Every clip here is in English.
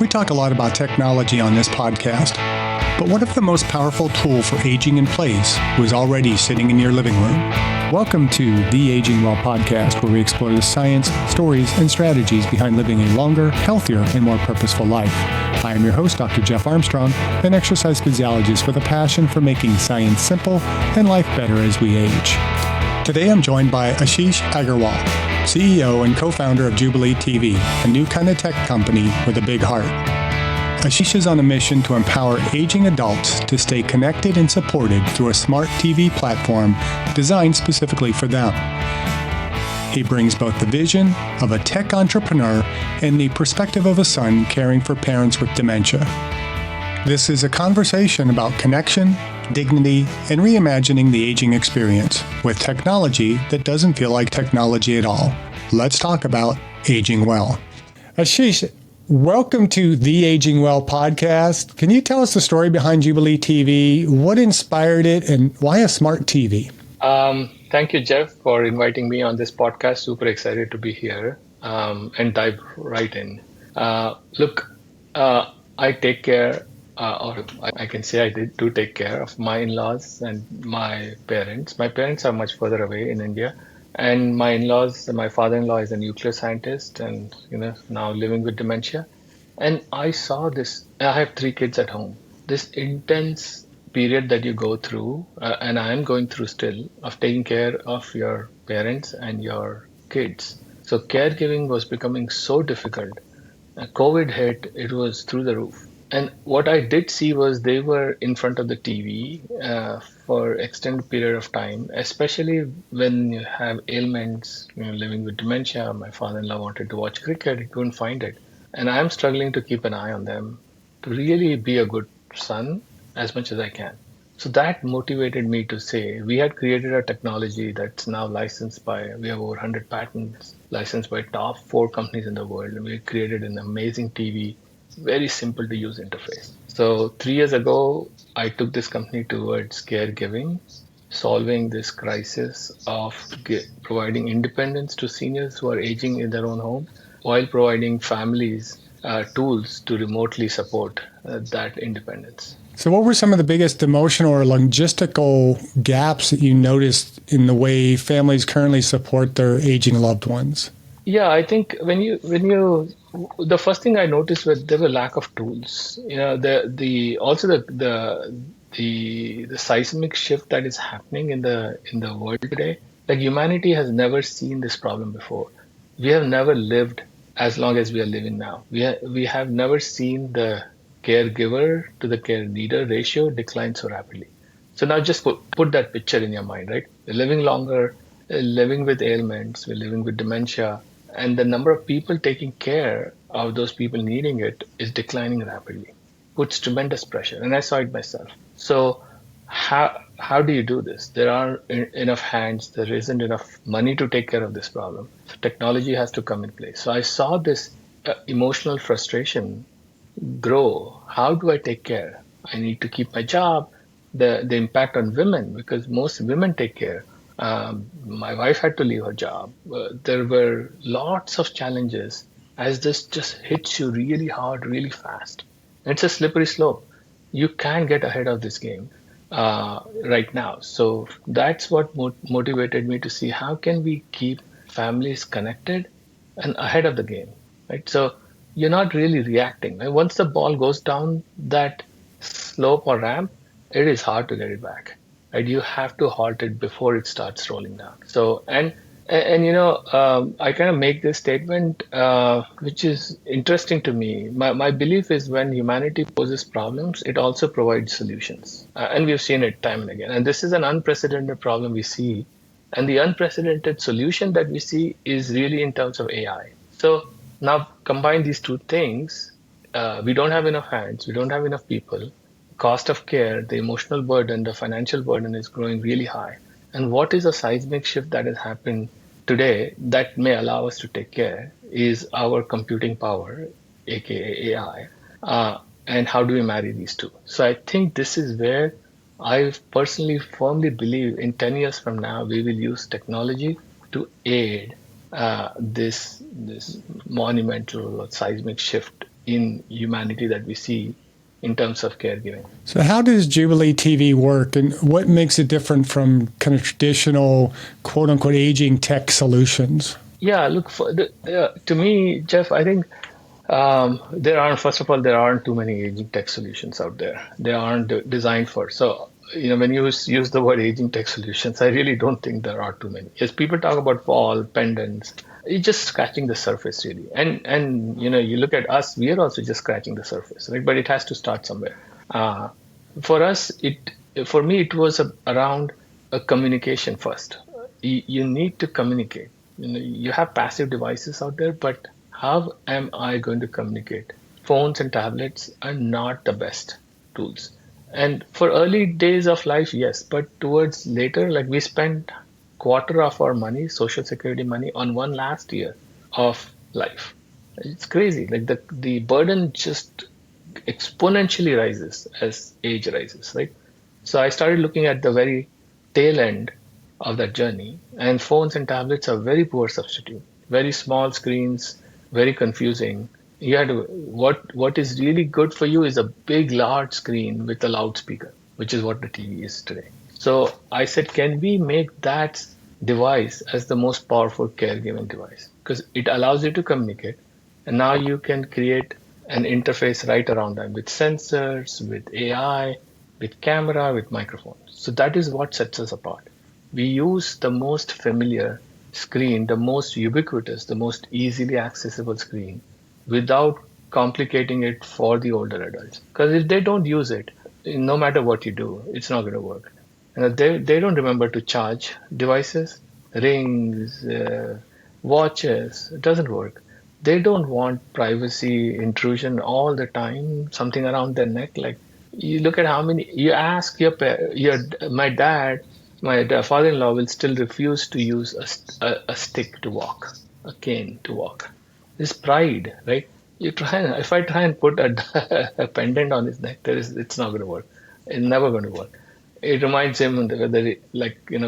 We talk a lot about technology on this podcast, but what if the most powerful tool for aging in place was already sitting in your living room? Welcome to the Aging Well podcast, where we explore the science, stories, and strategies behind living a longer, healthier, and more purposeful life. I am your host, Dr. Jeff Armstrong, an exercise physiologist with a passion for making science simple and life better as we age. Today I'm joined by Ashish Aggarwal, CEO and co-founder of JubileeTV, a new kind of tech company with a big heart. Ashish is on a mission to empower aging adults to stay connected and supported through a smart TV platform designed specifically for them. He brings both the vision of a tech entrepreneur and the perspective of a son caring for parents with dementia. This is a conversation about connection, dignity, and reimagining the aging experience with technology that doesn't feel like technology at all. Let's talk about aging well. Ashish, welcome to the Aging Well podcast. Can you tell us the story behind JubileeTV? What inspired it and why a smart TV? Thank you, Jeff, for inviting me on this podcast. Super excited to be here and dive right in. I take care, or I can say I do take care of my in-laws and my parents. My parents are much further away in India. And my in-laws, my father-in-law is a nuclear scientist and, now living with dementia. And I saw this, I have 3 kids at home, this intense period that you go through, and I am going through still, of taking care of your parents and your kids. So caregiving was becoming so difficult. COVID hit, it was through the roof. And what I did see was they were in front of the TV for extended period of time, especially when you have ailments, living with dementia. My father-in-law wanted to watch cricket, he couldn't find it. And I'm struggling to keep an eye on them, to really be a good son as much as I can. So that motivated me to say, we had created a technology that's now licensed by, we have over 100 patents, licensed by top 4 companies in the world. And we created an amazing TV, very simple to use interface. So 3 years ago, I took this company towards caregiving, solving this crisis of providing independence to seniors who are aging in their own home, while providing families tools to remotely support that independence. So what were some of the biggest emotional or logistical gaps that you noticed in the way families currently support their aging loved ones? Yeah, I think when you the first thing I noticed was there were lack of tools. The seismic shift that is happening in the world today. Like, humanity has never seen this problem before. We have never lived as long as we are living now. We have never seen the caregiver to the care needer ratio decline so rapidly. So now just put that picture in your mind, right? We're living longer, living with ailments, we're living with dementia, and the number of people taking care of those people needing it is declining rapidly. Puts tremendous pressure, and I saw it myself. So how do you do this? There aren't enough hands, there isn't enough money to take care of this problem. So technology has to come in place. So I saw this emotional frustration grow. How do I take care? I need to keep my job. The impact on women, because most women take care. My wife had to leave her job. There were lots of challenges as this just hits you really hard, really fast. It's a slippery slope. You can't get ahead of this game right now. So that's what motivated me to see how can we keep families connected and ahead of the game, right? So you're not really reacting. Once the ball goes down that slope or ramp, it is hard to get it back. Right? You have to halt it before it starts rolling down. So I kind of make this statement, which is interesting to me. My belief is when humanity poses problems, it also provides solutions, and we've seen it time and again. And this is an unprecedented problem we see, and the unprecedented solution that we see is really in terms of AI. So now combine these 2 things. We don't have enough hands. We don't have enough people. Cost of care, the emotional burden, the financial burden is growing really high. And what is a seismic shift that has happened today that may allow us to take care is our computing power, aka AI. And how do we marry these two? So I think this is where I personally firmly believe in 10 years from now, we will use technology to aid this monumental seismic shift in humanity that we see in terms of caregiving. So how does Jubilee TV work, and what makes it different from kind of traditional quote unquote aging tech solutions? Yeah, look, to me, Jeff, I think first of all, there aren't too many aging tech solutions out there. They aren't designed for. So, when you use the word aging tech solutions, I really don't think there are too many. Yes, people talk about fall, pendants. It's just scratching the surface, really. And you look at us, we are also just scratching the surface, right? But it has to start somewhere. For us, for me, it was around a communication first. You need to communicate. You have passive devices out there, but how am I going to communicate? Phones and tablets are not the best tools. And for early days of life, yes, but towards later, like we spent quarter of our money, social security money, on one last year of life. It's crazy. Like the burden just exponentially rises as age rises, right? So I started looking at the very tail end of that journey, and phones and tablets are very poor substitute. Very small screens, very confusing. You had to, what is really good for you is a big, large screen with a loudspeaker, which is what the TV is today. So I said, can we make that device as the most powerful caregiving device? Because it allows you to communicate, and now you can create an interface right around them with sensors, with AI, with camera, with microphone. So that is what sets us apart. We use the most familiar screen, the most ubiquitous, the most easily accessible screen without complicating it for the older adults. Because if they don't use it, no matter what you do, it's not going to work. They don't remember to charge devices, rings, watches. It doesn't work. They don't want privacy intrusion all the time, something around their neck. Like you look at how many, you ask my father-in-law will still refuse to use a stick to walk, a cane to walk. This pride, right? If I try and put a pendant on his neck, it's not going to work. It's never going to work. It reminds him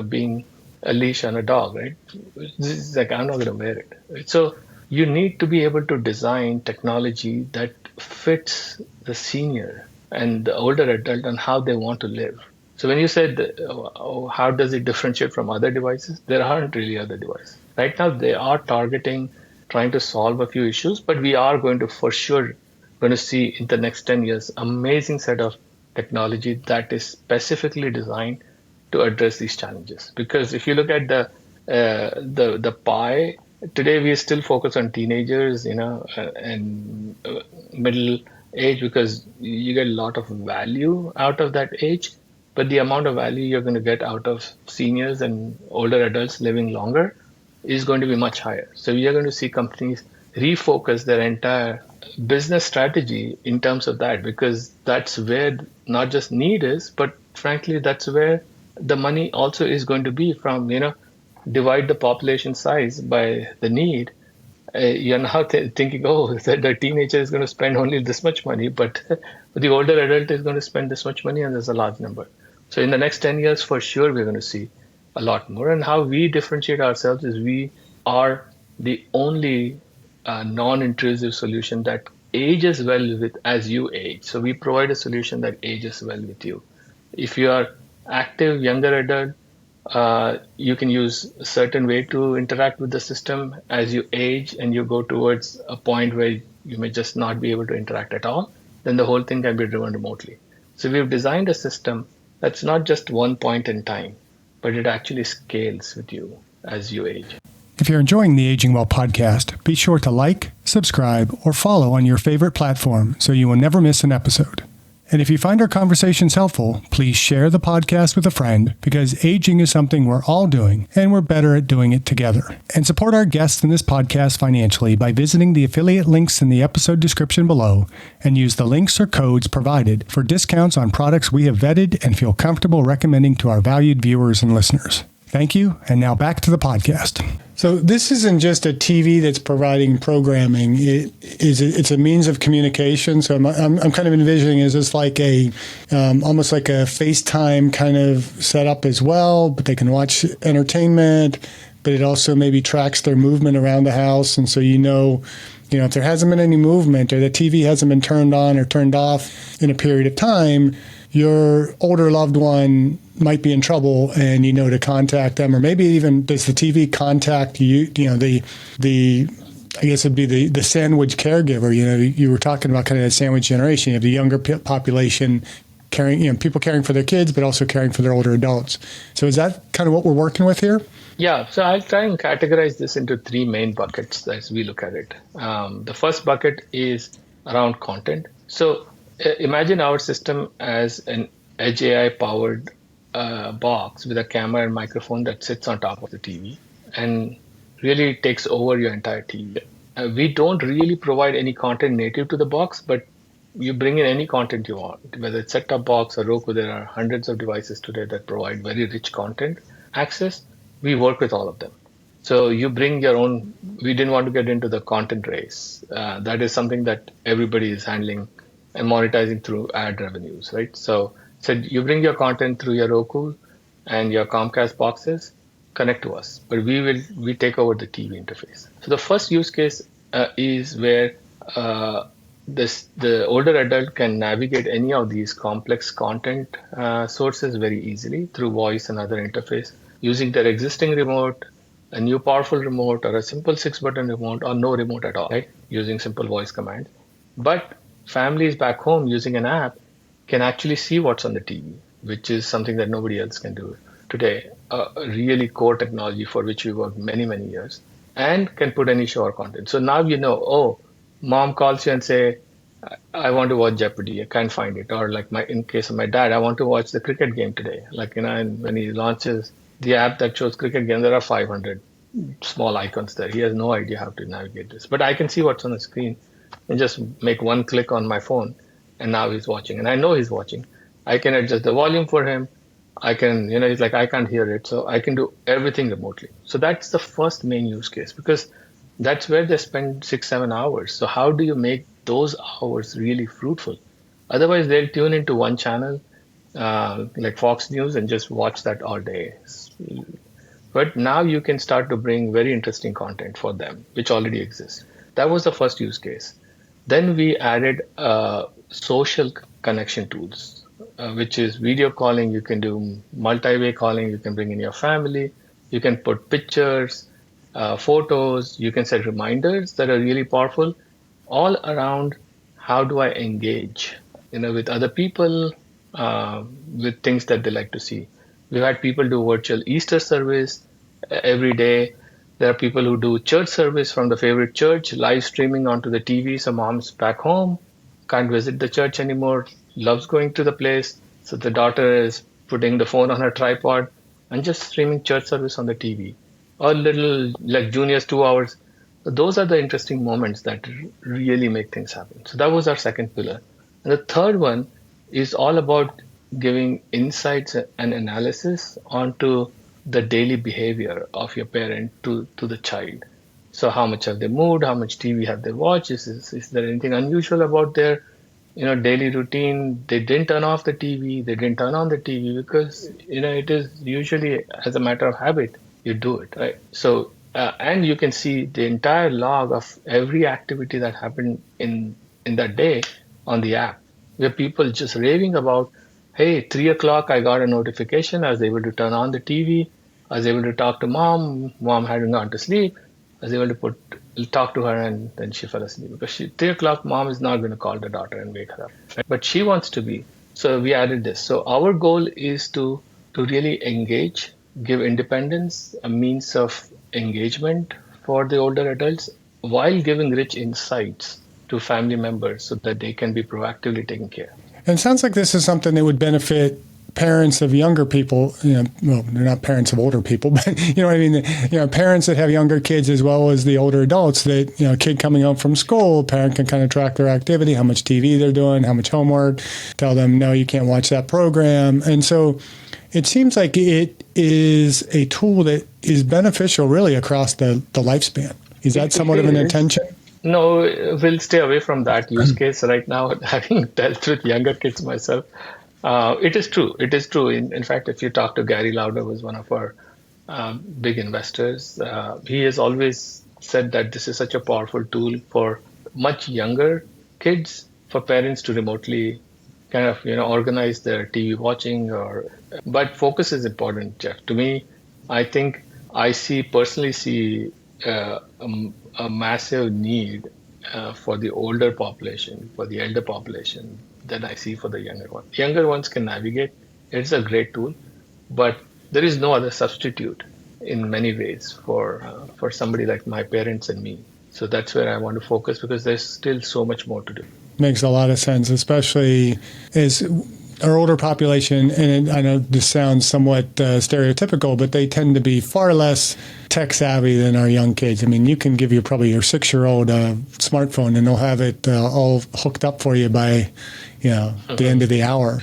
being a leash on a dog, right? It's like, I'm not going to wear it. So you need to be able to design technology that fits the senior and the older adult and how they want to live. So when you said, how does it differentiate from other devices? There aren't really other devices. Right now, they are trying to solve a few issues, but we are going to see in the next 10 years, amazing set of technology that is specifically designed to address these challenges. Because if you look at the pie, today we still focus on teenagers, and middle age, because you get a lot of value out of that age. But the amount of value you're going to get out of seniors and older adults living longer is going to be much higher. So we are going to see companies refocus their entire business strategy in terms of that, because that's where not just need is, but frankly, that's where the money also is going to be from, divide the population size by the need. You're now thinking, the teenager is going to spend only this much money, but the older adult is going to spend this much money, and there's a large number. So in the next 10 years, for sure, we're going to see a lot more. And how we differentiate ourselves is we are the only non-intrusive solution that ages well with as you age. So we provide a solution that ages well with you. If you are active, younger adult, you can use a certain way to interact with the system. As you age and you go towards a point where you may just not be able to interact at all, then the whole thing can be driven remotely. So we've designed a system that's not just one point in time, but it actually scales with you as you age. If you're enjoying the Aging Well podcast, be sure to like, subscribe, or follow on your favorite platform so you will never miss an episode. And if you find our conversations helpful, please share the podcast with a friend, because aging is something we're all doing, and we're better at doing it together. And support our guests in this podcast financially by visiting the affiliate links in the episode description below, and use the links or codes provided for discounts on products we have vetted and feel comfortable recommending to our valued viewers and listeners. Thank you, and now back to the podcast. So this isn't just a TV that's providing programming. It's a means of communication. So I'm kind of envisioning, is this like almost like a FaceTime kind of setup as well, but they can watch entertainment, but it also maybe tracks their movement around the house. And so, if there hasn't been any movement or the TV hasn't been turned on or turned off in a period of time, your older loved one might be in trouble and you know to contact them. Or maybe even does the TV contact you, the I guess it'd be the sandwich caregiver. You were talking about kind of the sandwich generation. You have the younger population caring, people caring for their kids, but also caring for their older adults. So is that kind of what we're working with here? Yeah, so I'll try and categorize this into three main buckets as we look at it. The first bucket is around content. So imagine our system as an edge AI powered box with a camera and microphone that sits on top of the TV and really takes over your entire TV. We don't really provide any content native to the box, but you bring in any content you want, whether it's set-top box or Roku. There are hundreds of devices today that provide very rich content access. We work with all of them. So you bring your own. We didn't want to get into the content race. That is something that everybody is handling and monetizing through ad revenues, right? So you bring your content through your Roku and your Comcast boxes, connect to us, but we take over the TV interface. So the first use case is where the older adult can navigate any of these complex content sources very easily through voice and other interface using their existing remote, a new powerful remote, or a simple 6-button remote, or no remote at all, right? Using simple voice commands. But families back home using an app can actually see what's on the TV, which is something that nobody else can do today. A really core technology for which we worked many, many years, and can put any show or content. So now mom calls you and say, I want to watch Jeopardy. I can't find it. Or in case of my dad, I want to watch the cricket game today. And when he launches the app that shows cricket game, there are 500 small icons there. He has no idea how to navigate this. But I can see what's on the screen and just make one click on my phone. And now he's watching. And I know he's watching. I can adjust the volume for him. I can, he's like, I can't hear it. So I can do everything remotely. So that's the first main use case, because that's where they spend 6-7 hours. So how do you make those hours really fruitful? Otherwise, they'll tune into one channel, like Fox News, and just watch that all day. But now you can start to bring very interesting content for them, which already exists. That was the first use case. Then we added social connection tools, which is video calling. You can do multi-way calling. You can bring in your family. You can put pictures, photos. You can set reminders that are really powerful, all around how do I engage, with other people, with things that they like to see. We've had people do virtual Easter service every day. There are people who do church service from the favorite church, live streaming onto the TV. So mom's back home, can't visit the church anymore, loves going to the place. So the daughter is putting the phone on her tripod and just streaming church service on the TV. Or little, like Junior's 2 hours. So those are the interesting moments that really make things happen. So that was our second pillar. And the third one is all about giving insights and analysis onto the daily behavior of your parent to the child. So how much have they moved? How much TV have they watched? Is there anything unusual about their daily routine? They didn't turn off the TV. They didn't turn on the TV because it is usually as a matter of habit you do it, right? So and you can see the entire log of every activity that happened in that day on the app, where people just raving about, hey, 3 o'clock, I got a notification. I was able to turn on the TV. I was able to talk to mom. Mom hadn't gone to sleep. I was able to talk to her, and then she fell asleep because 3 o'clock, mom is not going to call the daughter and wake her up, right? But she wants to be. So we added this. So our goal is to really engage, give independence, a means of engagement for the older adults, while giving rich insights to family members so that they can be proactively taken care. And it sounds like this is something that would benefit parents of younger people, well, they're not parents of older people, but you know what I mean? Parents that have younger kids as well as the older adults that, a kid coming home from school, parent can kind of track their activity, how much TV they're doing, how much homework, tell them, no, you can't watch that program. And so it seems like it is a tool that is beneficial really across the lifespan. Is that somewhat of an intention? No, we'll stay away from that use case right now, having dealt with younger kids myself. It is true. It is true. In fact, if you talk to Gary Lauder, who was one of our big investors. He has always said that this is such a powerful tool for much younger kids, for parents to remotely kind of organize their TV watching. Or but focus is important, Jeff. To me, I think I personally see a massive need for the older population, for the elder population, than I see for the younger ones. Younger ones can navigate. It's a great tool, but there is no other substitute in many ways for somebody like my parents and me. So that's where I want to focus because there's still so much more to do. Makes a lot of sense, especially as our older population, and I know this sounds somewhat stereotypical, but they tend to be far less tech savvy than our young kids. I mean, you can give probably your 6-year-old a smartphone and they'll have it all hooked up for you by, the end of the hour.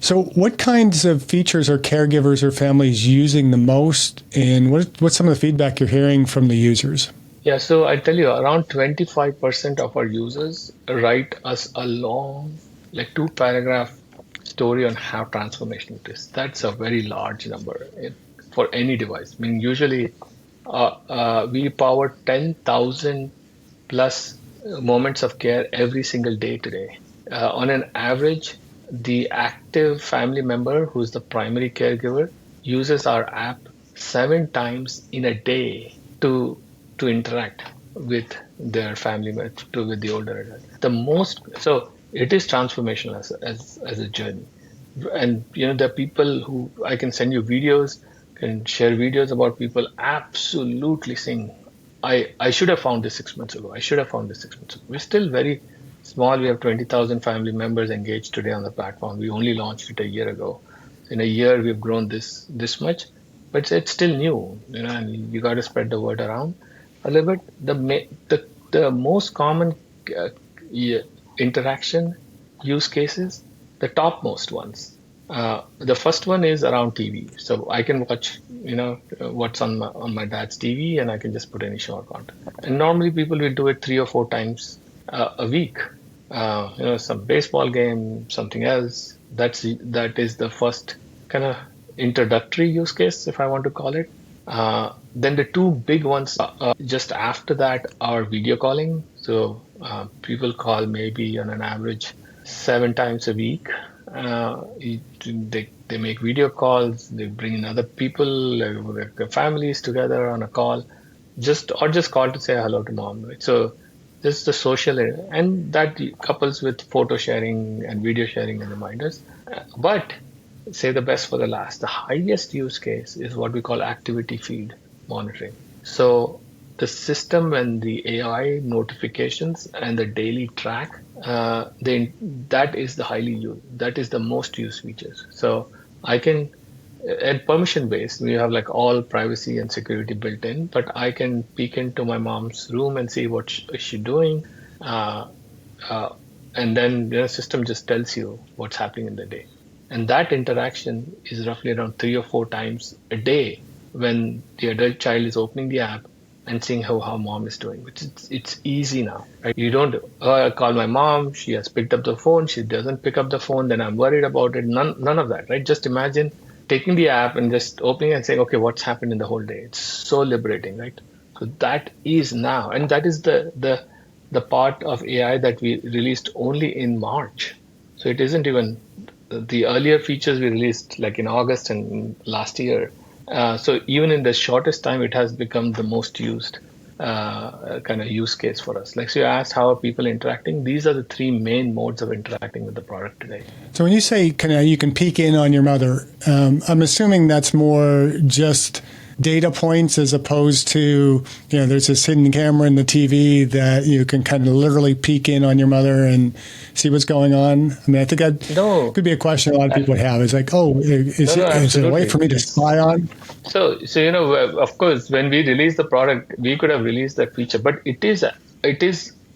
So what kinds of features are caregivers or families using the most, and what's some of the feedback you're hearing from the users? Yeah, so I tell you, around 25% of our users write us a long, like 2-paragraph story on how transformational it is. That's a very large number for any device. I mean, usually we power 10,000 plus moments of care every single day today. On an average, the active family member, who's the primary caregiver, uses our app 7 times in a day to interact with their family member, with the older adult. So it is transformational as a journey. And there are people who I can send you videos, can share videos about people absolutely saying, I should have found this 6 months ago. I should have found this 6 months ago. We're still very small. We have 20,000 family members engaged today on the platform. We only launched it a year ago. In a year, we've grown this much, but it's still new, and you got to spread the word around a little bit. The most common interaction use cases, the topmost ones. The first one is around TV. So I can watch, what's on my dad's TV, and I can just put any show or content. And normally people will do it 3 or 4 times a week. Some baseball game, something else. That is the first kind of introductory use case, if I want to call it. Then the 2 big ones just after that are video calling. So people call maybe on an average 7 times a week. They make video calls. They bring in other people, like their families together on a call, just call to say hello to mom. Right? So this is the social, and that couples with photo sharing and video sharing and reminders. But say the best for the last. The highest use case is what we call activity feed monitoring. So the system and the AI notifications and the daily track, that is the highly used, that is the most used features. So I can, and permission based, we have like all privacy and security built in, but I can peek into my mom's room and see what is she doing. And then the system just tells you what's happening in the day. And that interaction is roughly around 3 or 4 times a day when the adult child is opening the app and seeing how mom is doing. It's easy now. Right? You don't I call my mom, she has picked up the phone, she doesn't pick up the phone, then I'm worried about it. None of that, right? Just imagine taking the app and just opening and saying, okay, what's happened in the whole day? It's so liberating, right? So that is now, and that is the part of AI that we released only in March. So it isn't even the earlier features we released like in August and last year. So even in the shortest time, it has become the most used kind of use case for us. Like, so you asked how are people interacting? These are the 3 main modes of interacting with the product today. So when you say you can peek in on your mother, I'm assuming that's more just data points as opposed to, there's this hidden camera in the TV that you can kind of literally peek in on your mother and see what's going on. I mean, I think that could be a question a lot of people would have. It's like, is it a way for me to spy on? So of course, when we release the product, we could have released that feature, but it is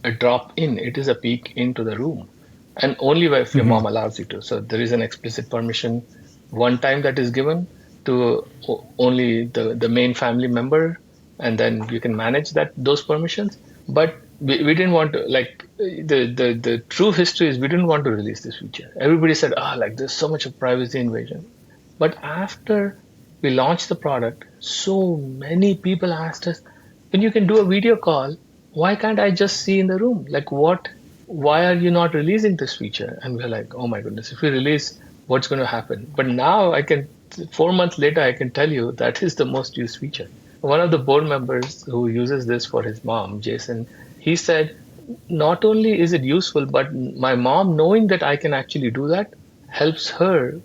a drop in. It is a peek into the room, and only if your mom allows you to. So there is an explicit permission one time that is given to only the main family member, and then you can manage those permissions. But we didn't want to, like, the true history is we didn't want to release this feature. Everybody said, like there's so much of privacy invasion. But after we launched the product, so many people asked us, when you can do a video call, why can't I just see in the room? Like, what? Why are you not releasing this feature? And we're like, oh my goodness, if we release, what's going to happen? But now 4 months later, I can tell you that is the most used feature. One of the board members who uses this for his mom, Jason, he said, not only is it useful, but my mom knowing that I can actually do that helps her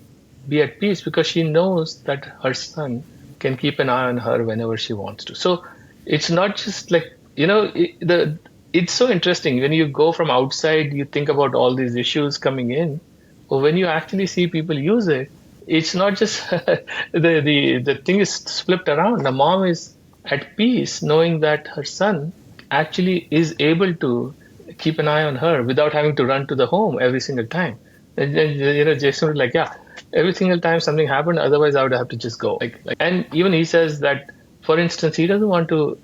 be at peace because she knows that her son can keep an eye on her whenever she wants to. So it's not just like, it's so interesting when you go from outside, you think about all these issues coming in, but when you actually see people use it, it's not just the thing is flipped around. The mom is at peace knowing that her son actually is able to keep an eye on her without having to run to the home every single time. And then, Jason was like, yeah, every single time something happened, otherwise I would have to just go. And even he says that, for instance, he doesn't want to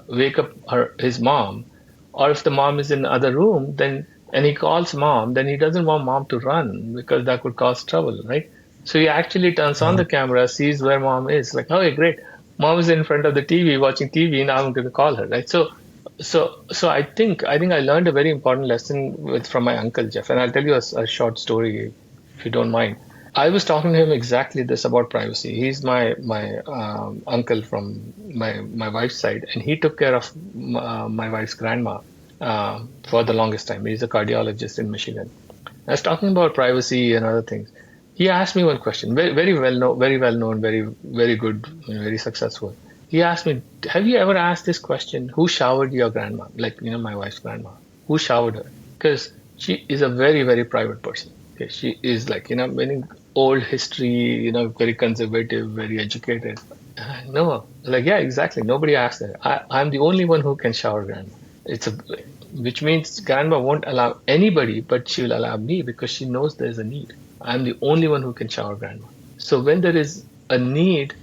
wake up his mom, or if the mom is in the other room, then and he calls mom, then he doesn't want mom to run because that could cause trouble, right? So he actually turns on the camera, sees where mom is, like, okay, great, mom is in front of the TV watching TV. Now I'm going to call her, right? So I think I learned a very important lesson from my uncle Jeff, and I'll tell you a short story if you don't mind. I was talking to him exactly this about privacy. He's my uncle from my wife's side, and he took care of my wife's grandma for the longest time. He's a cardiologist in Michigan. I was talking about privacy and other things. He asked me one question, very well known, very good, very successful. He asked me, "Have you ever asked this question? Who showered your grandma? Like, my wife's grandma. Who showered her? Because she is a very, very private person. Okay, she is like, many old history, very conservative, very educated. No, like, yeah, exactly. Nobody asked her. I'm the only one who can shower grandma. Which means grandma won't allow anybody, but she will allow me because she knows there's a need. I'm the only one who can shower grandma. So when there is a need,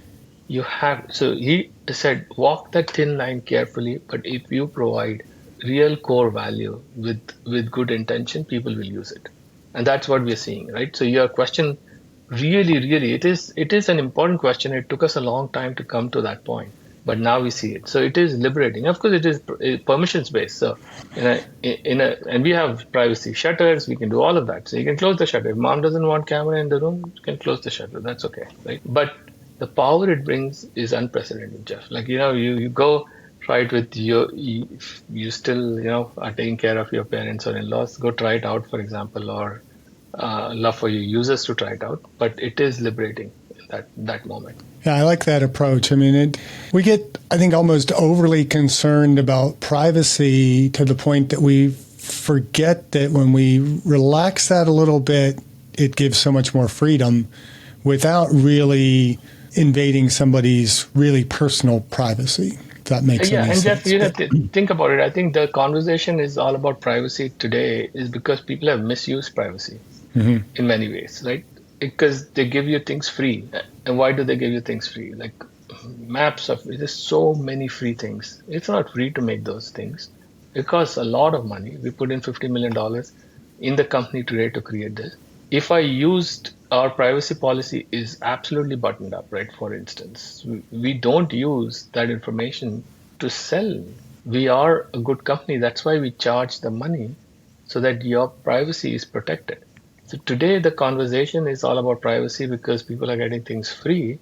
so he said, walk that thin line carefully, but if you provide real core value with good intention, people will use it. And that's what we're seeing, right? So your question really, it is an important question. It took us a long time to come to that point, but now we see it. So it is liberating. Of course, it is permissions based. So and we have privacy shutters. We can do all of that. So you can close the shutter. If mom doesn't want camera in the room, you can close the shutter. That's okay, right? But the power it brings is unprecedented, Jeff. Like, you go try it with you still, are taking care of your parents or in-laws. Go try it out, for example, or love for your users to try it out. But it is liberating in that moment. Yeah, I like that approach. I mean, we get, I think, almost overly concerned about privacy to the point that we forget that when we relax that a little bit, it gives so much more freedom without really invading somebody's really personal privacy. If that makes any sense. Yeah, and Jeff, think about it. I think the conversation is all about privacy today is because people have misused privacy in many ways, right? Because they give you things free. And why do they give you things free? Like maps there's so many free things. It's not free to make those things. It costs a lot of money. We put in $50 million in the company today to create this. If I used our privacy policy is absolutely buttoned up, right? For instance, we don't use that information to sell. We are a good company. That's why we charge the money so that your privacy is protected. So today the conversation is all about privacy because people are getting things free,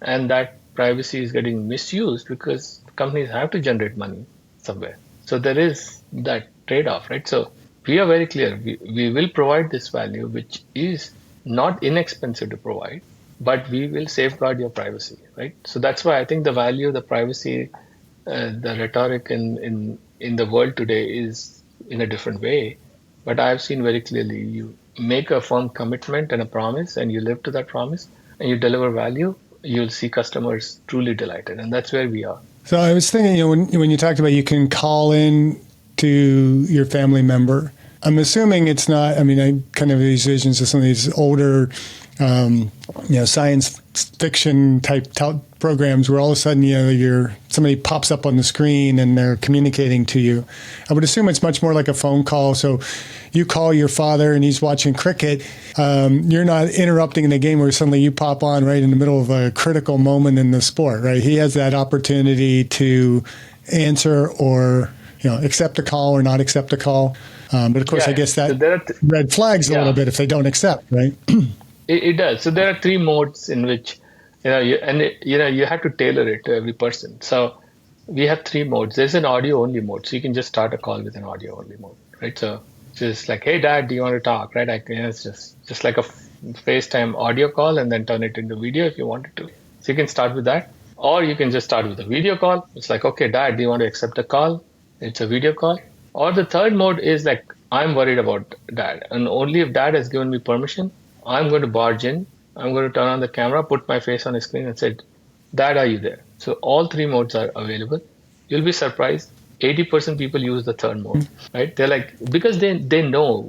and that privacy is getting misused because companies have to generate money somewhere. So there is that trade-off, right? So we are very clear. We will provide this value, which is not inexpensive to provide, but we will safeguard your privacy, right? So that's why I think the value, the privacy, the rhetoric in the world today is in a different way. But I've seen very clearly, you make a firm commitment and a promise, and you live to that promise, and you deliver value, you'll see customers truly delighted, and that's where we are. So I was thinking, when you talked about you can call in to your family member, I'm assuming it's not, I kind of these visions of some of these older, science fiction type programs where all of a sudden, somebody pops up on the screen and they're communicating to you. I would assume it's much more like a phone call. So you call your father and he's watching cricket. You're not interrupting the game where suddenly you pop on right in the middle of a critical moment in the sport, right? He has that opportunity to answer or, accept a call or not accept a call. But of course, I guess that red flags a little bit if they don't accept, right? It does. So there are three modes in which, you have to tailor it to every person. So we have three modes. There's an audio only mode. So you can just start a call with an audio only mode, right? So just like, hey, Dad, do you want to talk, right? It's just like a FaceTime audio call and then turn it into video if you wanted to. So you can start with that. Or you can just start with a video call. It's like, okay, Dad, do you want to accept a call? It's a video call. Or the third mode is like, I'm worried about Dad. And only if Dad has given me permission, I'm going to barge in. I'm going to turn on the camera, put my face on the screen and say, Dad, are you there? So all three modes are available. You'll be surprised. 80% people use the third mode, right? They're like, because they know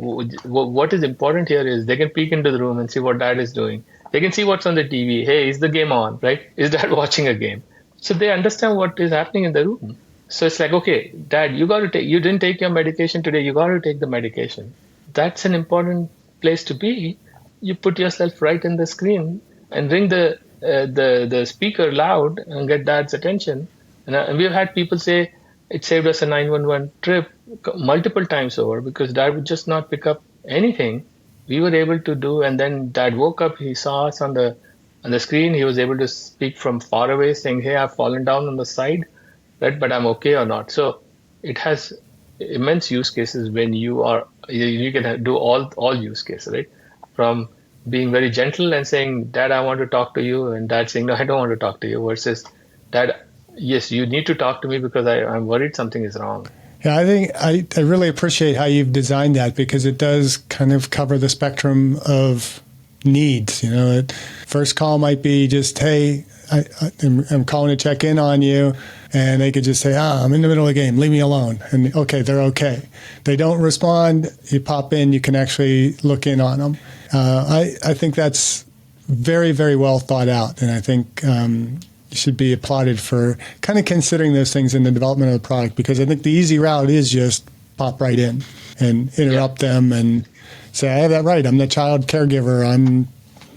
what is important here is they can peek into the room and see what Dad is doing. They can see what's on the TV. Hey, is the game on, right? Is Dad watching a game? So they understand what is happening in the room. So it's like, okay, Dad, you didn't take your medication today. You got to take the medication. That's an important place to be. You put yourself right in the screen and ring the speaker loud and get Dad's attention. And we've had people say it saved us a 911 trip multiple times over because Dad would just not pick up anything. We were able to do, and then Dad woke up. He saw us on the screen. He was able to speak from far away, saying, "Hey, I've fallen down on the side, right? But I'm okay or not." So it has immense use cases when you can do all use cases, right? From being very gentle and saying, Dad, I want to talk to you, and Dad saying, no, I don't want to talk to you, versus, Dad, yes, you need to talk to me because I'm worried something is wrong. Yeah, I think I really appreciate how you've designed that because it does kind of cover the spectrum of needs. First call might be just, hey, I'm calling to check in on you. And they could just say, I'm in the middle of the game, leave me alone. And okay, they're okay. They don't respond, you pop in, you can actually look in on them. I think that's very, very well thought out. And I think you should be applauded for kind of considering those things in the development of the product, because I think the easy route is just pop right in and interrupt them and say, I have that right. I'm the child caregiver. I'm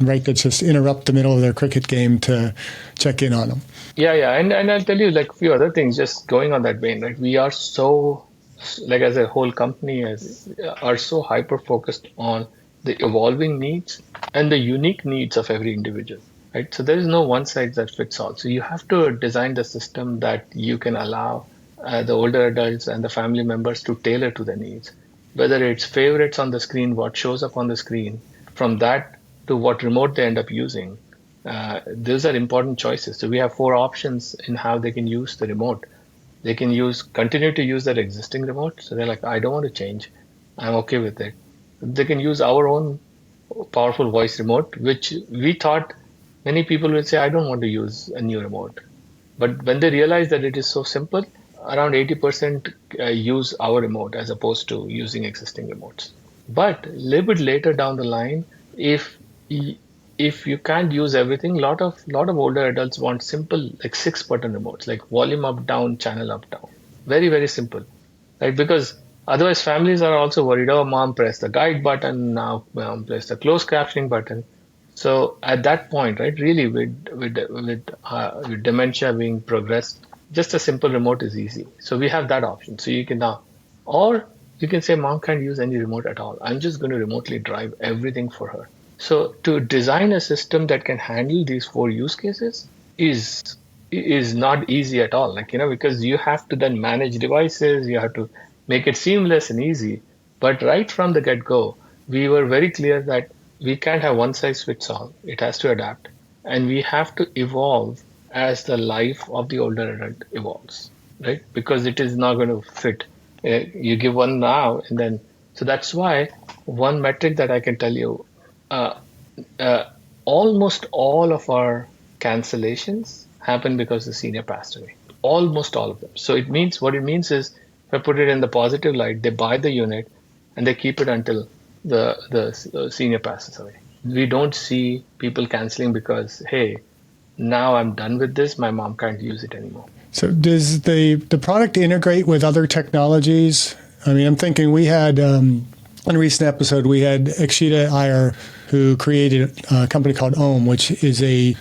right to just interrupt the middle of their cricket game to check in on them. Yeah. And I'll tell you like a few other things just going on that vein, right? We are so, like as a whole company, are so hyper-focused on the evolving needs and the unique needs of every individual, right? So there is no one size that fits all. So you have to design the system that you can allow the older adults and the family members to tailor to their needs, whether it's favorites on the screen, what shows up on the screen, from that to what remote they end up using. Those are important choices. So we have 4 options in how they can use the remote. They can continue to use their existing remote. So they're like, I don't want to change. I'm okay with it. They can use our own powerful voice remote, which we thought many people will say, I don't want to use a new remote. But when they realize that it is so simple, around 80% use our remote as opposed to using existing remotes. But a little bit later down the line, if you can't use everything, lot of older adults want simple like 6-button remotes, like volume up, down, channel up, down. Very, very simple, right? Because otherwise families are also worried, oh, mom pressed the guide button, now mom pressed the closed captioning button. So at that point, right, really with dementia being progressed, just a simple remote is easy. So we have that option. So you can now, or you can say, mom can't use any remote at all. I'm just going to remotely drive everything for her. So to design a system that can handle these 4 use cases is not easy at all. Like, because you have to then manage devices, you have to make it seamless and easy. But right from the get-go, we were very clear that we can't have one size fits all. It has to adapt. And we have to evolve as the life of the older adult evolves, right? Because it is not going to fit. You give one now and then. So that's why one metric that I can tell you, almost all of our cancellations happen because the senior passed away. Almost all of them. So what it means is, if I put it in the positive light, they buy the unit and they keep it until the senior passes away. We don't see people canceling because, hey, now I'm done with this. My mom can't use it anymore. So does the product integrate with other technologies? I mean, I'm thinking we had in a recent episode we had Akshita Iyer, who created a company called Ohm, which is a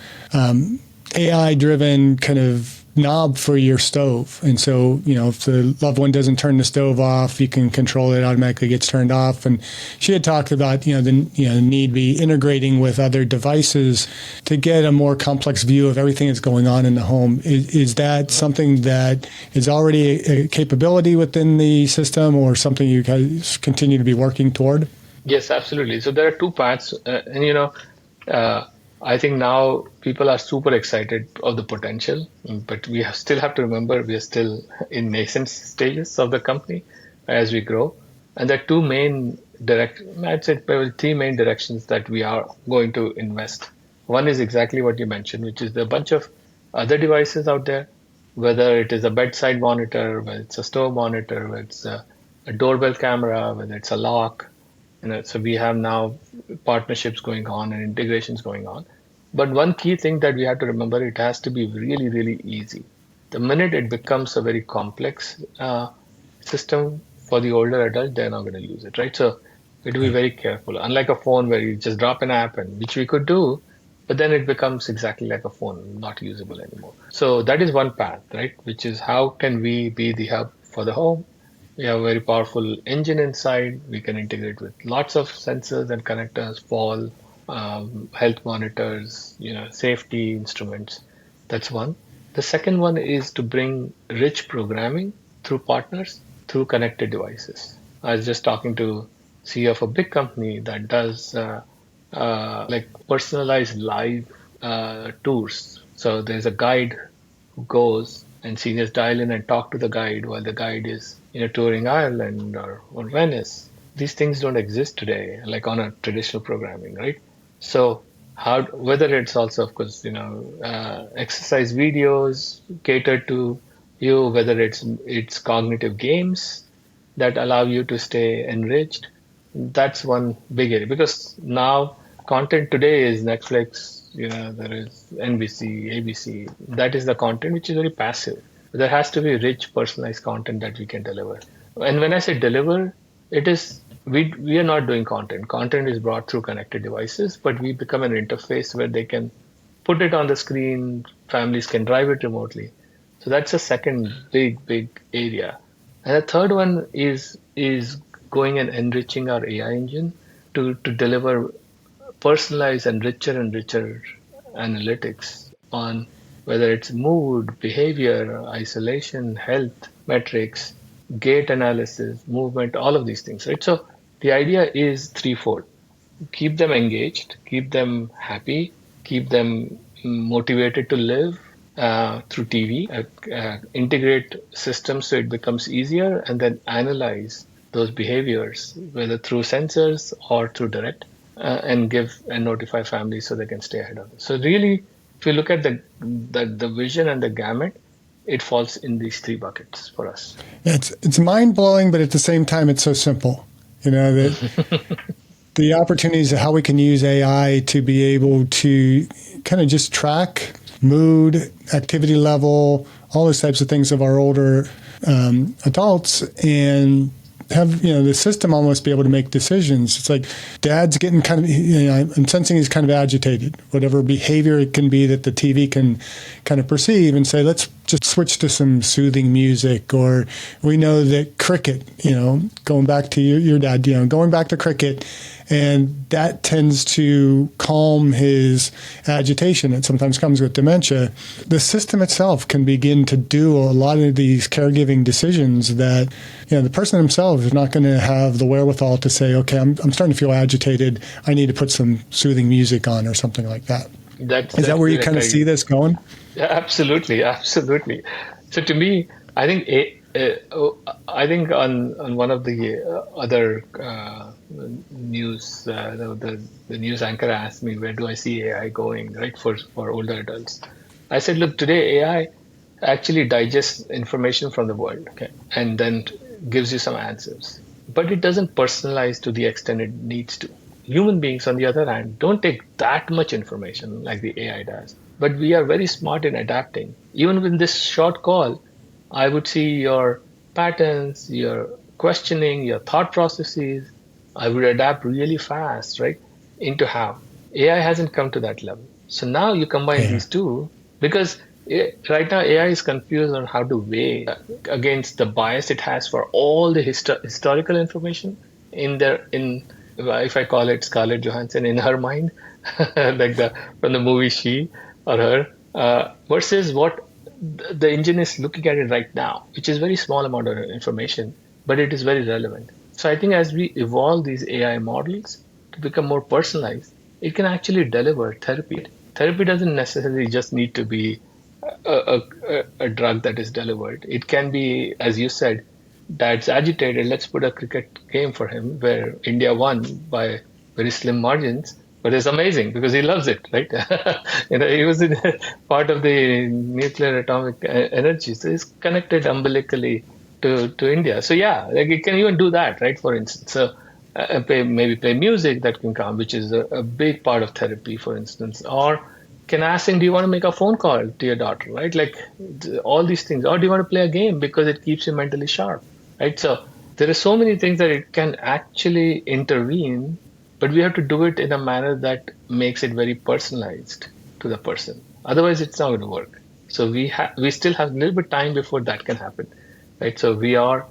AI-driven kind of knob for your stove. And so, if the loved one doesn't turn the stove off, you can control it automatically gets turned off. And she had talked about, the need be integrating with other devices to get a more complex view of everything that's going on in the home. Is that something that is already a capability within the system or something you guys continue to be working toward? Yes, absolutely. So there are two parts, I think now people are super excited of the potential, but still have to remember we are still in nascent stages of the company as we grow. And there are I'd say probably three main directions that we are going to invest. One is exactly what you mentioned, which is the bunch of other devices out there, whether it is a bedside monitor, whether it's a stove monitor, whether it's a doorbell camera, whether it's a lock. So we have now partnerships going on and integrations going on. But one key thing that we have to remember, it has to be really, really easy. The minute it becomes a very complex system for the older adult, they're not going to use it, right? So we have to be very careful. Unlike a phone where you just drop an app, and which we could do, but then it becomes exactly like a phone, not usable anymore. So that is one path, right? Which is how can we be the hub for the home? We have a very powerful engine inside. We can integrate with lots of sensors and connectors, fall, health monitors, safety instruments. That's one. The second one is to bring rich programming through partners, through connected devices. I was just talking to CEO of a big company that does like personalized live tours. So there's a guide who goes and seniors dial in and talk to the guide while the guide is touring Ireland or Venice. These things don't exist today, like on a traditional programming, right? So how whether it's also, of course, exercise videos catered to you, whether it's cognitive games that allow you to stay enriched, that's one big area because now content today is Netflix, there is NBC, ABC. That is the content which is very passive. There has to be rich, personalized content that we can deliver. And when I say deliver, it is we are not doing content. Content is brought through connected devices, but we become an interface where they can put it on the screen, families can drive it remotely. So that's a second big area. And the third one is going and enriching our AI engine to deliver personalized and richer analytics on whether it's mood, behavior, isolation, health metrics, gait analysis, movement, all of these things, right? So the idea is threefold. Keep them engaged, keep them happy, keep them motivated to live through TV, integrate systems so it becomes easier, and then analyze those behaviors, whether through sensors or through direct, and give and notify families so they can stay ahead of it. So really, if you look at the vision and the gamut, it falls in these three buckets for us. It's mind blowing, but at the same time, it's so simple. That the opportunities of how we can use AI to be able to kind of just track mood, activity level, all those types of things of our older adults, and have the system almost be able to make decisions. It's like dad's getting kind of I'm sensing he's kind of agitated. Whatever behavior it can be that the TV can kind of perceive, and say let's just switch to some soothing music. Or we know that cricket, going back to your dad, going back to cricket, and that tends to calm his agitation. It sometimes comes with dementia. The system itself can begin to do a lot of these caregiving decisions that the person themselves is not going to have the wherewithal to say, okay, I'm starting to feel agitated. I need to put some soothing music on or something like that. Is that where you kind of see this going? Yeah, absolutely. So to me, I think on one of the other news, the news anchor asked me, where do I see AI going, right, for older adults? I said, look, today AI actually digests information from the world, okay, and then gives you some answers, but it doesn't personalize to the extent it needs to. Human beings, on the other hand, don't take that much information like the AI does. but we are very smart in adapting. Even with this short call, I would see your patterns, your questioning, your thought processes. I would adapt really fast, right? Into how AI hasn't come to that level. So now you combine Yeah. these two because right now AI is confused on how to weigh against the bias it has for all the historical information in their in if I call it Scarlett Johansson in her mind, like the from the movie She or Her, versus what the engine is looking at it right now, which is very small amount of information, but it is very relevant. So I think as we evolve these AI models to become more personalized, it can actually deliver therapy. Therapy doesn't necessarily just need to be a drug that is delivered. It can be, as you said, dad's agitated. Let's put a cricket game for him where India won by very slim margins. But it's amazing because he loves it, right? He was in part of the nuclear atomic energy, so he's connected umbilically to India. So yeah, like it can even do that, right? For instance, so maybe play music that can come, which is a big part of therapy, for instance, or can ask him, do you want to make a phone call to your daughter, right? Like all these things, or do you want to play a game because it keeps you mentally sharp, right? So there are so many things that it can actually intervene, but we have to do it in a manner that makes it very personalized to the person. Otherwise, it's not going to work. So we still have a little bit time before that can happen, right? So we are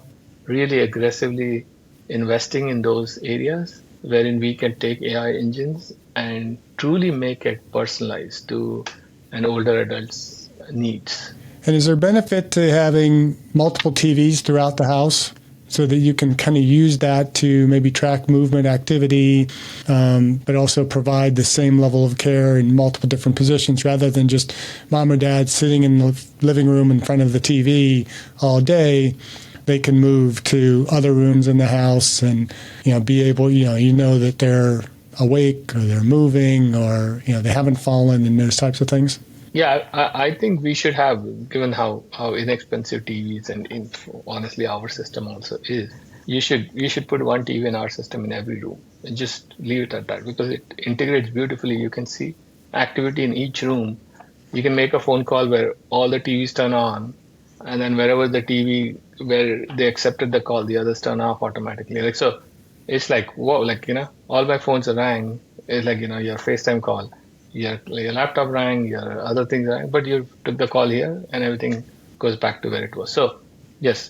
really aggressively investing in those areas wherein we can take AI engines and truly make it personalized to an older adult's needs. And is there benefit to having multiple TVs throughout the house so that you can kind of use that to maybe track movement activity, but also provide the same level of care in multiple different positions rather than just mom or dad sitting in the living room in front of the TV all day? They can move to other rooms in the house and, be able, that they're awake or they're moving or, they haven't fallen and those types of things. Yeah, I think we should have, given how inexpensive TVs and honestly our system also is, you should put one TV in our system in every room and just leave it at that because it integrates beautifully. You can see activity in each room. You can make a phone call where all the TVs turn on, and then wherever the TV where they accepted the call, the others turn off automatically. Like so, it's like whoa, like all my phones rang. It's like your FaceTime call, your laptop rang, your other things rang, but you took the call here, and everything goes back to where it was. So yes,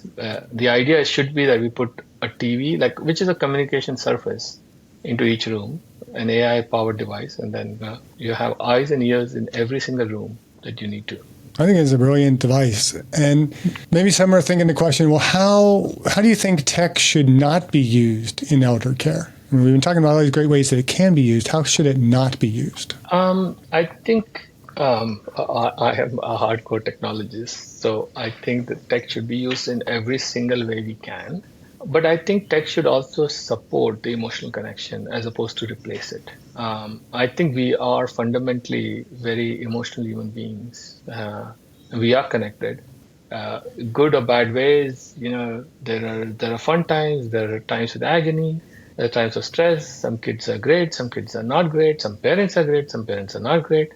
the idea should be that we put a TV, like which is a communication surface, into each room, an AI powered device, and then you have eyes and ears in every single room that you need to. I think it's a brilliant device. And maybe some are thinking the question, well, how do you think tech should not be used in elder care? I mean, we've been talking about all these great ways that it can be used. How should it not be used? I think I am a hardcore technologist, so I think that tech should be used in every single way we can. But I think tech should also support the emotional connection as opposed to replace it. I think we are fundamentally very emotional human beings. We are connected, uh, good or bad ways. There are fun times, there are times with agony, there are times of stress. Some kids are great, some kids are not great, some parents are great, some parents are not great.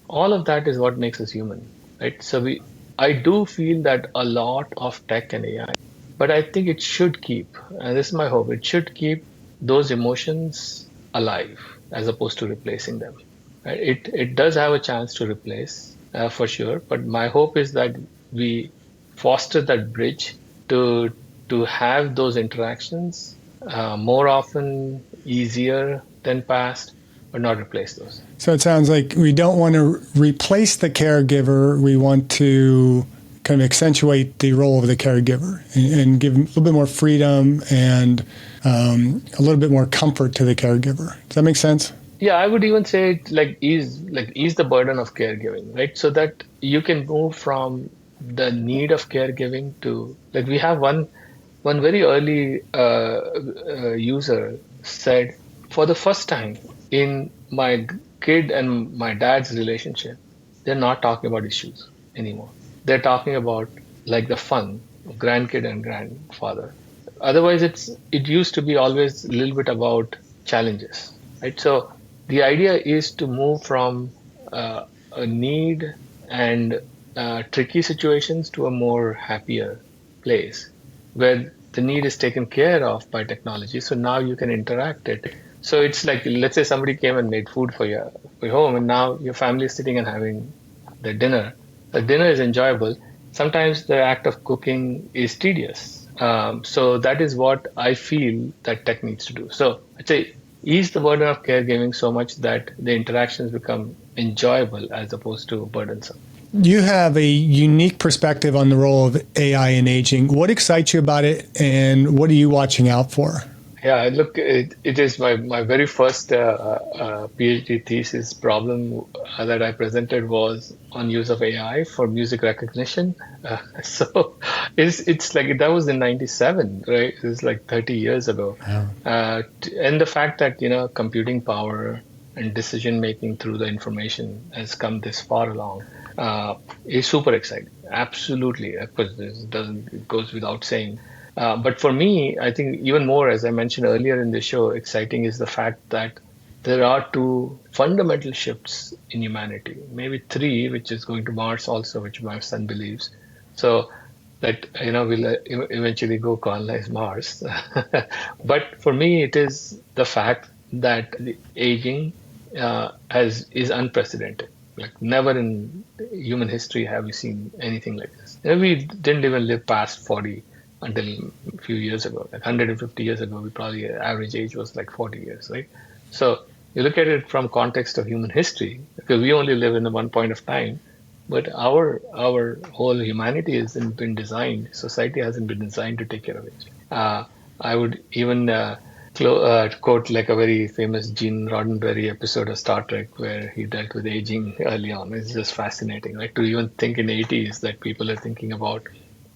All of that is what makes us human, right? I do feel that a lot of tech and AI, but I think it should keep, and this is my hope, it should keep those emotions alive as opposed to replacing them. Right? It does have a chance to replace for sure, but my hope is that we foster that bridge to have those interactions more often, easier than past, but not replace those. So it sounds like we don't want to replace the caregiver. We want to kind of accentuate the role of the caregiver and give a little bit more freedom and a little bit more comfort to the caregiver. Does that make sense? Yeah, I would even say ease the burden of caregiving, right? So that you can move from the need of caregiving to like we have one very early user said, for the first time in my kid and my dad's relationship, they're not talking about issues anymore. They're talking about like the fun of grandkid and grandfather. Otherwise, it used to be always a little bit about challenges, right? So the idea is to move from a need and tricky situations to a more happier place where the need is taken care of by technology. So now you can interact it. So it's like, let's say somebody came and made food for your home, and now your family is sitting and having their dinner. The dinner is enjoyable. Sometimes the act of cooking is tedious. So that is what I feel that tech needs to do. So I'd say ease the burden of caregiving so much that the interactions become enjoyable as opposed to burdensome. You have a unique perspective on the role of AI in aging. What excites you about it, and what are you watching out for? Yeah, look, it is my very first PhD thesis problem that I presented was on use of AI for music recognition. So it's like that was in '97, right? It's like 30 years ago. Yeah. And the fact that, computing power and decision making through the information has come this far along is super exciting. Absolutely. Of course, it goes without saying. But for me, I think even more, as I mentioned earlier in the show, exciting is the fact that there are two fundamental shifts in humanity, maybe three, which is going to Mars also, which my son believes. So that, we'll eventually go colonize Mars. But for me, it is the fact that the aging is unprecedented. Like never in human history have we seen anything like this. We didn't even live past 40 until a few years ago. Like 150 years ago, we probably average age was like 40 years, right? So you look at it from context of human history, because we only live in the one point of time, but our whole humanity hasn't been designed. Society hasn't been designed to take care of it. I would even quote like a very famous Gene Roddenberry episode of Star Trek where he dealt with aging early on. It's just fascinating, right? To even think in the 80s that people are thinking about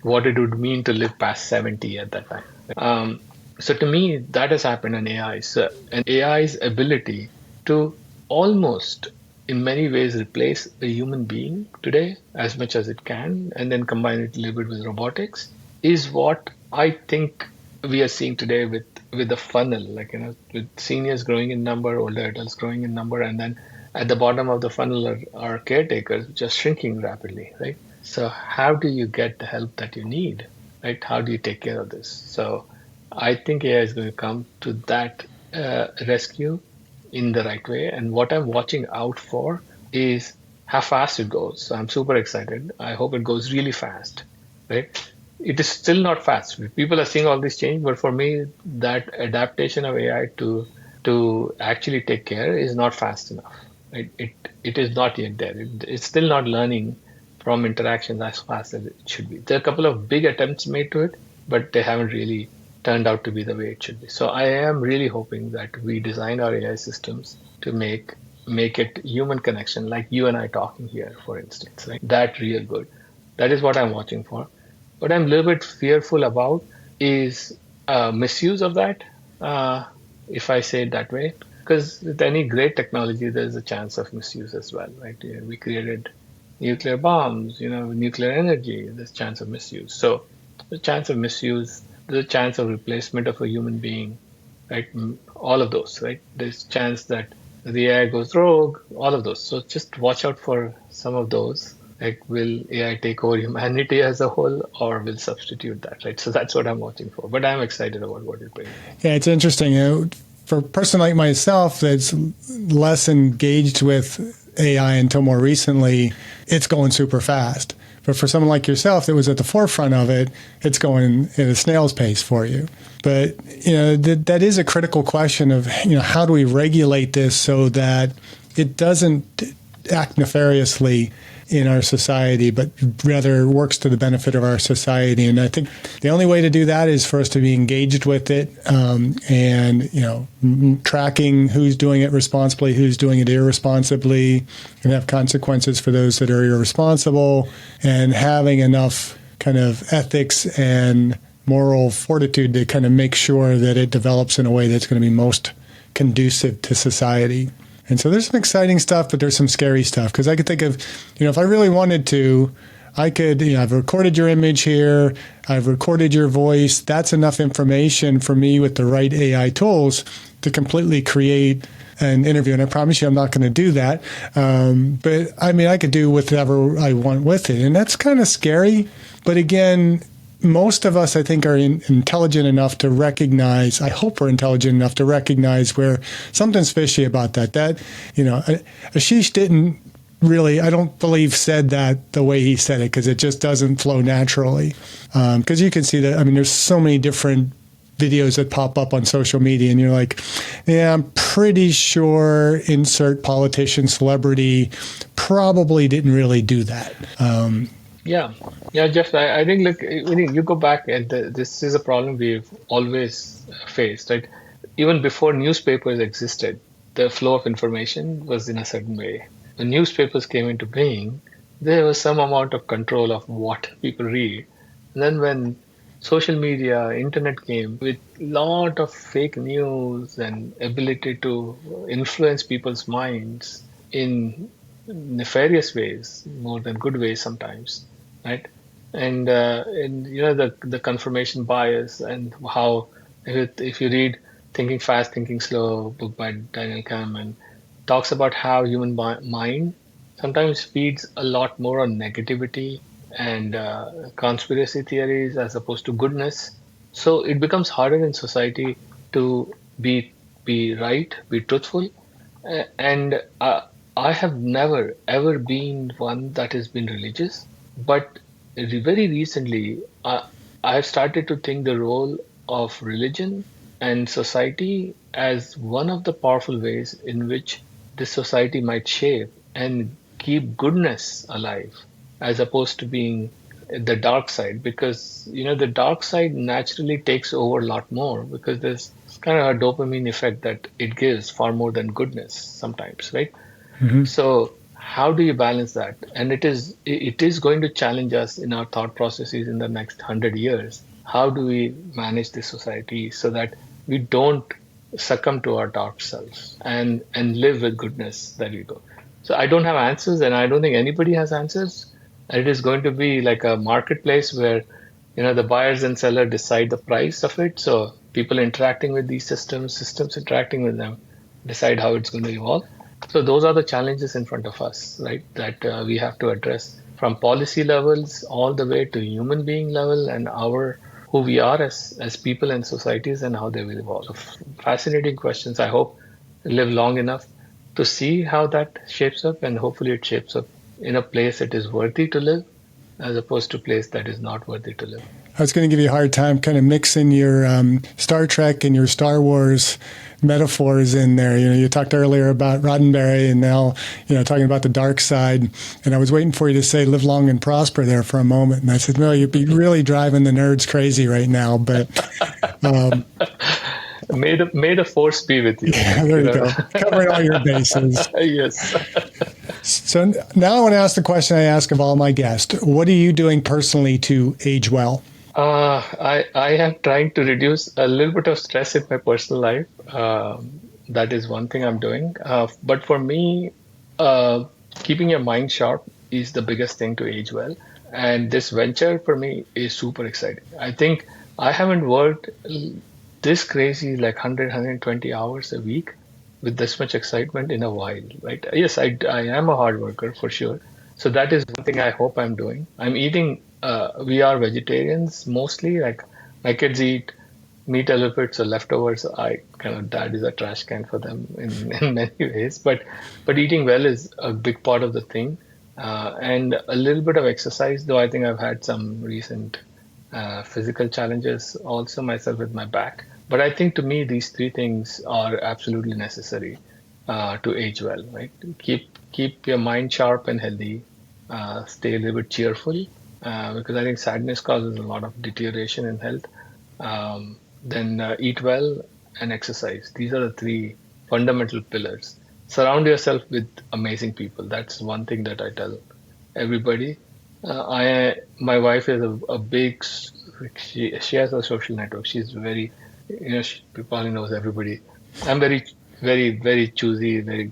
what it would mean to live past 70 at that time. So to me, that has happened in AI. So, and AI's ability to almost, in many ways, replace a human being today as much as it can, and then combine it a little bit with robotics, is what I think we are seeing today with the funnel, like, with seniors growing in number, older adults growing in number, and then at the bottom of the funnel are caretakers just shrinking rapidly, right? So how do you get the help that you need, right? How do you take care of this? So I think AI is going to come to that rescue in the right way. And what I'm watching out for is how fast it goes. So I'm super excited. I hope it goes really fast, right? It is still not fast. People are seeing all this change, but for me, that adaptation of AI to actually take care is not fast enough. Right? It is not yet there. It's still not learning from interactions as fast as it should be. There are a couple of big attempts made to it, but they haven't really turned out to be the way it should be. So I am really hoping that we design our AI systems to make it human connection, like you and I talking here, for instance, right? That real good. That is what I'm watching for. What I'm a little bit fearful about is misuse of that, if I say it that way. Because with any great technology, there's a chance of misuse as well, right? We created nuclear bombs, nuclear energy, there's a chance of misuse. So the chance of misuse, there's a chance of replacement of a human being, right? All of those, right? There's a chance that the AI goes rogue, all of those. So just watch out for some of those. Like, will AI take over humanity as a whole, or will substitute that, right? So that's what I'm watching for. But I'm excited about what it brings. Yeah, it's interesting. For a person like myself that's less engaged with AI until more recently, it's going super fast. But for someone like yourself that was at the forefront of it, it's going at a snail's pace for you. But that is a critical question of how do we regulate this so that it doesn't act nefariously in our society, but rather works to the benefit of our society. And I think the only way to do that is for us to be engaged with it, and tracking who's doing it responsibly, who's doing it irresponsibly, and have consequences for those that are irresponsible, and having enough kind of ethics and moral fortitude to kind of make sure that it develops in a way that's going to be most conducive to society. And so there's some exciting stuff, but there's some scary stuff. Because I could think of, if I really wanted to, I could, I've recorded your image here, I've recorded your voice. That's enough information for me with the right AI tools to completely create an interview. And I promise you, I'm not going to do that. But I mean, I could do whatever I want with it. And that's kind of scary. But again, most of us, I think, are intelligent enough to recognize, I hope we're intelligent enough to recognize where something's fishy about that. That, Ashish didn't really, I don't believe, said that the way he said it, because it just doesn't flow naturally. Because you can see that, I mean, there's so many different videos that pop up on social media, and you're like, yeah, I'm pretty sure insert politician, celebrity probably didn't really do that. Yeah, Jeff, I think, look, when you go back, and this is a problem we've always faced, right? Even before newspapers existed, the flow of information was in a certain way. When newspapers came into being, there was some amount of control of what people read. And then when social media, internet came with lot of fake news and ability to influence people's minds in nefarious ways, more than good ways sometimes, right? And the confirmation bias, and how, if you read Thinking Fast, Thinking Slow book by Daniel Kahneman, talks about how human mind sometimes feeds a lot more on negativity and conspiracy theories as opposed to goodness. So it becomes harder in society to be right, be truthful. And I have never ever been one that has been religious, but very recently I have started to think the role of religion and society as one of the powerful ways in which this society might shape and keep goodness alive, as opposed to being the dark side. Because the dark side naturally takes over a lot more, because there's kind of a dopamine effect that it gives far more than goodness sometimes, right? So how do you balance that? And it is going to challenge us in our thought processes in the next 100 years. How do we manage this society so that we don't succumb to our dark selves and live with goodness that we go? So I don't have answers, and I don't think anybody has answers. And it is going to be like a marketplace where the buyers and seller decide the price of it. So people interacting with these systems interacting with them, decide how it's going to evolve. So those are the challenges in front of us, right? That we have to address from policy levels all the way to human being level, and our who we are as people and societies, and how they will evolve. So fascinating questions. I hope live long enough to see how that shapes up, and hopefully it shapes up in a place that is worthy to live, as opposed to a place that is not worthy to live. I was going to give you a hard time kind of mixing your Star Trek and your Star Wars metaphors in there. You talked earlier about Roddenberry, and now, talking about the dark side. And I was waiting for you to say live long and prosper there for a moment. And I said, no, you'd be really driving the nerds crazy right now. But May the force be with you. Yeah, there you go. Covering all your bases. Yes. So now I want to ask the question I ask of all my guests. What are you doing personally to age well? I am trying to reduce a little bit of stress in my personal life. That is one thing I'm doing. But for me, keeping your mind sharp is the biggest thing to age well. And this venture for me is super exciting. I think I haven't worked this crazy, like 120 hours a week with this much excitement in a while, right? Yes, I am a hard worker for sure. So that is one thing I hope I'm doing. I'm eating, we are vegetarians mostly. Like my kids eat meat a little bit, so leftovers, that is a trash can for them in many ways. But eating well is a big part of the thing. And a little bit of exercise, though I think I've had some recent physical challenges also myself with my back. But I think to me, these three things are absolutely necessary to age well, right? Keep your mind sharp and healthy. Stay a little bit cheerful, because I think sadness causes a lot of deterioration in health. Then eat well and exercise. These are the three fundamental pillars. Surround yourself with amazing people. That's one thing that I tell everybody. My wife is a big. She has a social network. She's very, she probably knows everybody. I'm very, very, very choosy. Very,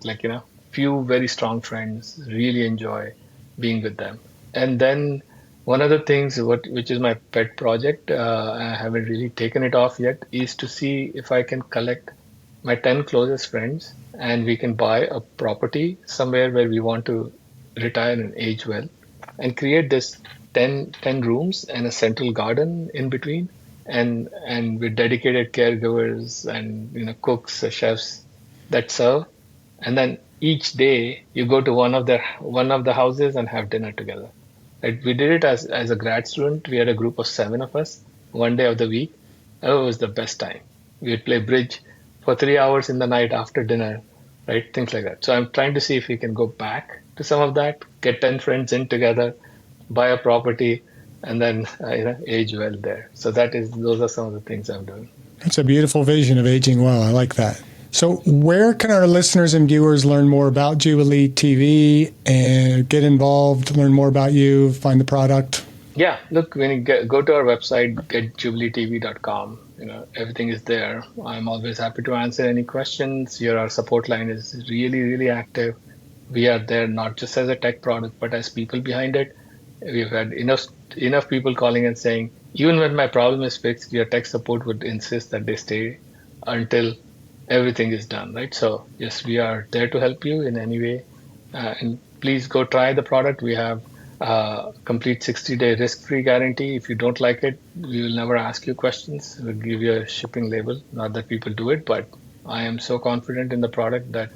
few very strong friends. Really enjoy being with them. And then one of the things, which is my pet project, I haven't really taken it off yet, is to see if I can collect my 10 closest friends and we can buy a property somewhere where we want to retire and age well, and create this 10 rooms and a central garden in between, and with dedicated caregivers and cooks, chefs that serve, and then each day you go to one of the houses and have dinner together. Right? We did it as a grad student. We had a group of 7 of us, one day of the week. Oh, it was the best time. We would play bridge for 3 hours in the night after dinner, right? Things like that. So I'm trying to see if we can go back to some of that, get 10 friends in together, buy a property, and then age well there. So those are some of the things I'm doing. That's a beautiful vision of aging well. I like that. So where can our listeners and viewers learn more about Jubilee TV and get involved, learn more about you, find the product? Yeah, look, when you go to our website, getjubileetv.com, everything is there. I'm always happy to answer any questions. Our support line is really, really active. We are there not just as a tech product, but as people behind it. We've had enough people calling and saying, even when my problem is fixed, your tech support would insist that they stay until everything is done, right? So yes, we are there to help you in any way. And please go try the product. We have a complete 60-day risk-free guarantee. If you don't like it, we will never ask you questions. We'll give you a shipping label. Not that people do it, but I am so confident in the product that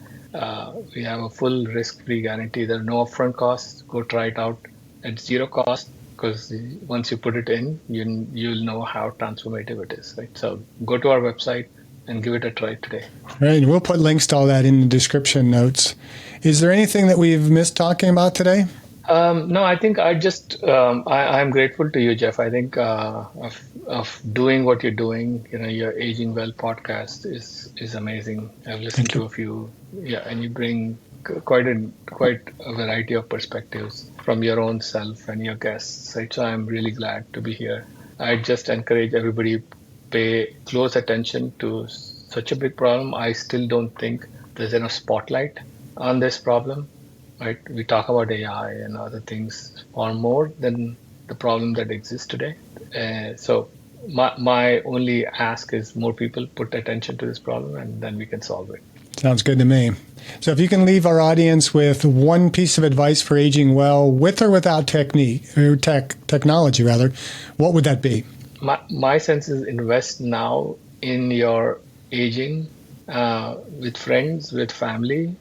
we have a full risk-free guarantee. There are no upfront costs. Go try it out at zero cost, because once you put it in, you'll know how transformative it is, right? So go to our website and give it a try today. Right, and we'll put links to all that in the description notes. Is there anything that we've missed talking about today? No, I think I'm grateful to you, Jeff. I think of doing what you're doing. Your Aging Well podcast is amazing. I've listened to a few, and you bring quite a variety of perspectives from your own self and your guests. Right? So I'm really glad to be here. I just encourage everybody pay close attention to such a big problem. I still don't think there's enough spotlight on this problem. Right? We talk about AI and other things far more than the problem that exists today. So my only ask is more people put attention to this problem, and then we can solve it. Sounds good to me. So if you can leave our audience with one piece of advice for aging well, with or without technology, what would that be? My sense is invest now in your aging with friends, with family,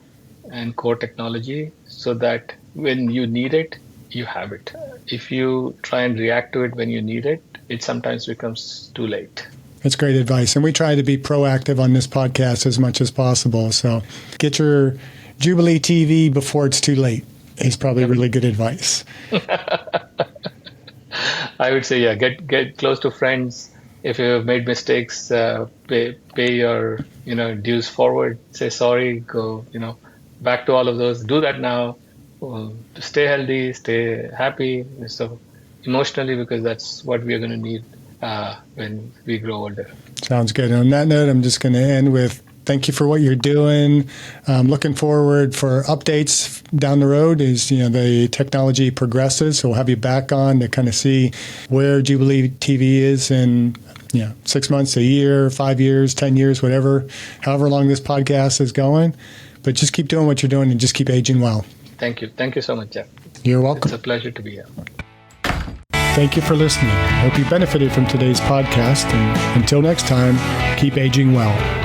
and core technology, so that when you need it, you have it. If you try and react to it when you need it, it sometimes becomes too late. That's great advice. And we try to be proactive on this podcast as much as possible. So get your Jubilee TV before it's too late is probably really good advice. I would say, get close to friends. If you have made mistakes, pay your dues forward. Say sorry. Go back to all of those. Do that now. Stay healthy. Stay happy. So emotionally, because that's what we are going to need when we grow older. Sounds good. And on that note, I'm just going to end with thank you for what you're doing. Looking forward for updates down the road as the technology progresses. So we'll have you back on to kind of see where Jubilee TV is in 6 months, a year, 5 years, 10 years, however long this podcast is going. But just keep doing what you're doing and just keep aging well. Thank you. Thank you so much, Jeff. You're welcome. It's a pleasure to be here. Thank you for listening. I hope you benefited from today's podcast. And until next time, keep aging well.